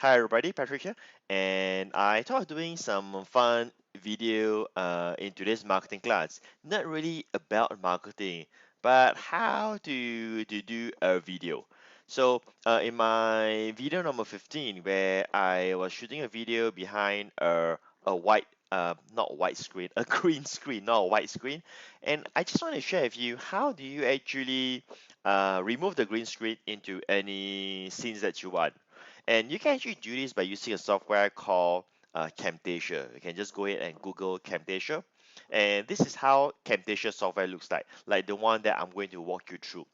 Hi everybody, Patrick here, and I thought of doing some fun video in today's marketing class. Not really about marketing, but how to do a video. So in my video number 15, where I was shooting a video behind a white not white screen, a green screen, not a white screen, and I just want to share with you how do you actually remove the green screen into any scenes that you want. And you can actually do this by using a software called Camtasia. You can just go ahead and Google Camtasia. And this is how Camtasia software looks like the one that I'm going to walk you through.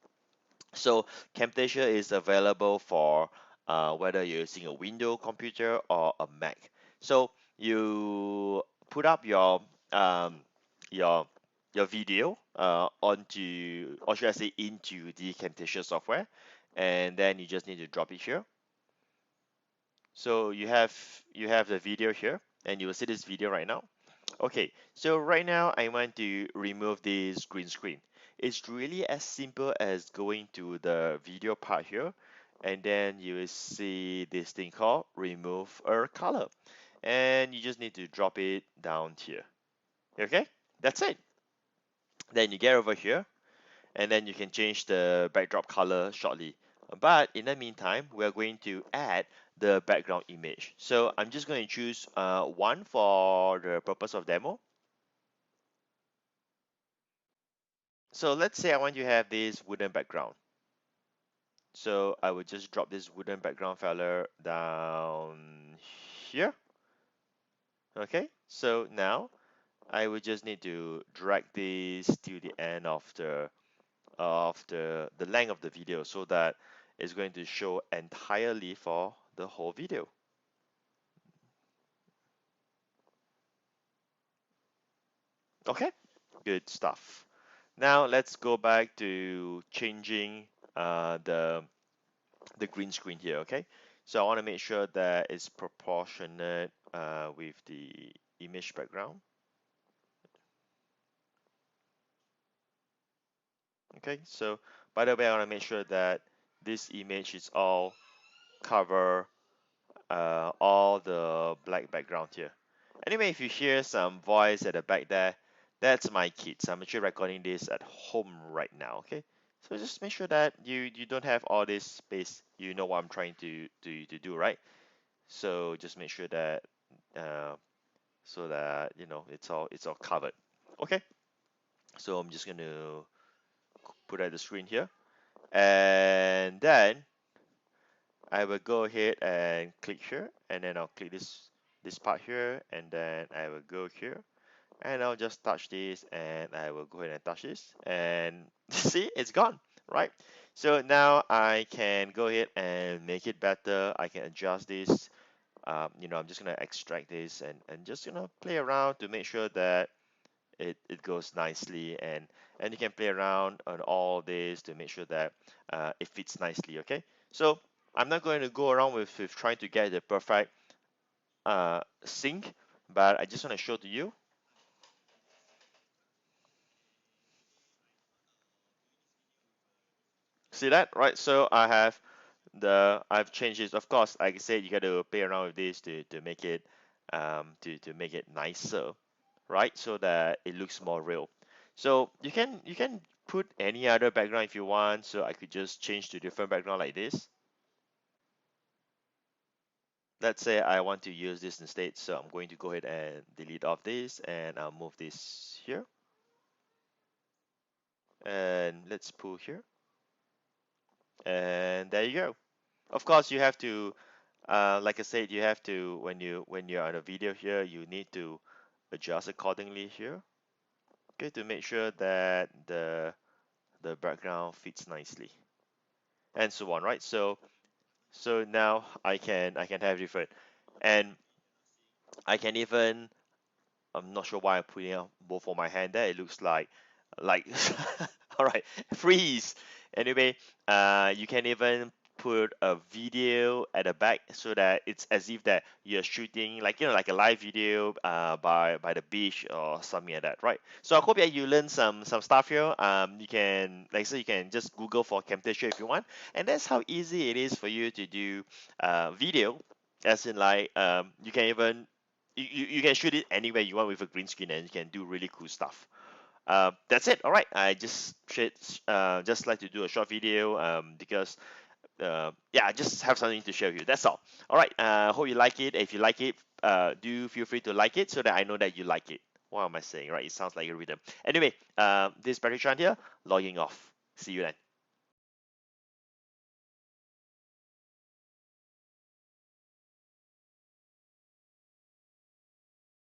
So Camtasia is available for whether you're using a Windows computer or a Mac. So you put up um, your your video onto, or should I say, into the Camtasia software, and then you just need to drop it here. So you have the video here, and you will see this video right now. Okay, so right now I want to remove this green screen. It's really as simple as going to the video part here, and then you will see this thing called remove a color. And you just need to drop it down here. Okay, that's it. Then you get over here, and then you can change the backdrop color shortly. But in the meantime, we're going to add the background image. So I'm just going to choose one for the purpose of demo. So let's say I want to have this wooden background. So I would just drop this wooden background fella down here. Okay, so now I would just need to drag this to the end of the length of the video so that it's going to show entirely for the whole video. Okay, good stuff. Now let's go back to changing the green screen here. Okay, so I want to make sure that it's proportionate with the image background. Okay, so by the way, I want to make sure that this image is all cover all the black background here. Anyway, if you hear some voice at the back there, that's my kids. I'm actually recording this at home right now, okay? So just make sure that you don't have all this space. You know what I'm trying to do, right? So just make sure that uh, so that it's all covered. Okay, so I'm just gonna put at the screen here, and then I will go ahead and click here, and then I'll click this part here, and then I will go here, and I'll just touch this, and I will go ahead and touch this, and see, it's gone, right? So now I can go ahead and make it better. I can adjust this. I'm just gonna extract this and just play around to make sure that it goes nicely, and you can play around on all this to make sure that it fits nicely. Okay, so I'm not going to go around with trying to get the perfect sync, but I just want to show to you. See that, right? So I've changed this. Of course, like I said, you got to play around with this to make it to make it nicer, right? So that it looks more real. So you can put any other background if you want. So I could just change to different background like this. Let's say I want to use this instead. So I'm going to go ahead and delete off this, and I'll move this here. And let's pull here. And there you go. Of course, you have to, like I said, you have to when you're on a video here, you need to adjust accordingly here. Okay, to make sure that the background fits nicely, and so on, right? So now I can have different, and I can even, I'm not sure why I'm putting out both on my hand there. It looks like all right, freeze. Anyway, you can even put a video at the back so that it's as if that you're shooting like a live video by the beach or something like that, right? So I hope that you learn some stuff here. You can, like I said, you can just Google for Camtasia if you want, and that's how easy it is for you to do video As in like you can even you can shoot it anywhere you want with a green screen and you can do really cool stuff. That's it. All right. I just like to do a short video because yeah, I just have something to share with you. That's all. All right. Hope you like it. If you like it, do feel free to like it so that I know that you like it. What am I saying? Right? It sounds like a rhythm. Anyway, this is Patrick Chan here, logging off. See you then.